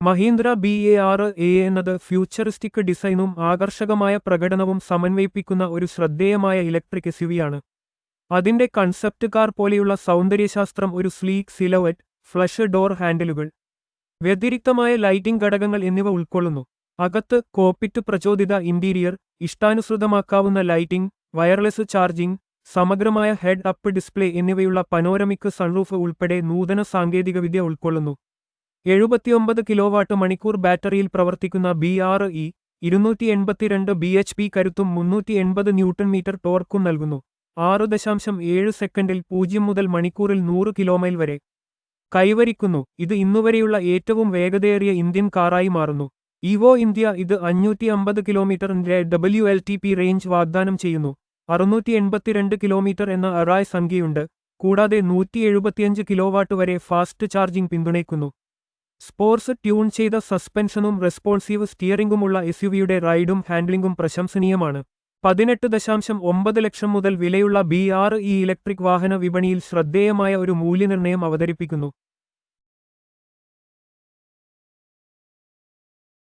Mahindra BE6 എന്നത് futuristic ഡിസൈനും ആകർഷകമായ പ്രകടനവും സമന്വയിപ്പിക്കുന്ന ഒരു ശ്രദ്ധേയമായ ഇലക്ട്രിക് എസ്യുവിയാണ്. അതിന്റെ കൺസെപ്റ്റ് കാർ പോലെയുള്ള സൗന്ദര്യശാസ്ത്രം, ഒരു സ്ലീക്ക് സിലവറ്റ്, ഫ്ലഷ് ഡോർ ഹാൻഡിലുകൾ, വ്യതിരിക്തമായ ലൈറ്റിംഗ് ഘടകങ്ങൾ എന്നിവ ഉൾക്കൊള്ളുന്നു. അകത്ത് കോക്പിറ്റ്, പ്രചോദിത ഇന്റീരിയർ, ഇഷ്ടാനുസൃതമാക്കാവുന്ന ലൈറ്റിംഗ്, വയർലെസ് ചാർജിംഗ്, സമഗ്രമായ ഹെഡ് അപ്പ് ഡിസ്പ്ലേ എന്നിവയുള്ള പനോരമിക് സൺറൂഫ് ഉൾപ്പെടെ നൂതന സാങ്കേതികവിദ്യ ഉൾക്കൊള്ളുന്നു. 79 കിലോവാട്ട് മണിക്കൂർ ബാറ്ററിയിൽ പ്രവർത്തിക്കുന്ന BE6 282 bhp കരുത്തും 380 ന്യൂട്ടൺ മീറ്റർ ടോർക്കും നൽകുന്നു. 6.7 സെക്കൻഡിൽ 0 മുതൽ മണിക്കൂറിൽ 100 കിലോമൈൽ വരെ കൈവരിക്കുന്നു. ഇത് ഇന്നുവരെയുള്ള ഏറ്റവും വേഗതയേറിയ ഇന്ത്യൻ കാറായി മാറുന്നു. ഇവോ ഇന്ത്യ ഇത് 550 കിലോമീറ്ററിന്റെ WLTP റേഞ്ച് വാഗ്ദാനം ചെയ്യുന്നു. 682 കിലോമീറ്റർ എന്ന അറായ് സംഖ്യയുണ്ട്. കൂടാതെ 175 കിലോവാട്ട് വരെ ഫാസ്റ്റ് ചാർജിംഗ് പിന്തുണയ്ക്കുന്നു. സ്പോർട്സ് ട്യൂൺ ചെയ്ത സസ്പെൻഷനും റെസ്പോൺസീവ് സ്റ്റിയറിംഗുമുള്ള എസ്യുവിയുടെ റൈഡും ഹാൻഡ്ലിംഗും പ്രശംസനീയമാണ്. 18.9 ലക്ഷം മുതൽ വിലയുള്ള BE6 ഇലക്ട്രിക് വാഹന വിപണിയിൽ ശ്രദ്ധേയമായ ഒരു മൂല്യനിർണ്ണയം അവതരിപ്പിക്കുന്നു.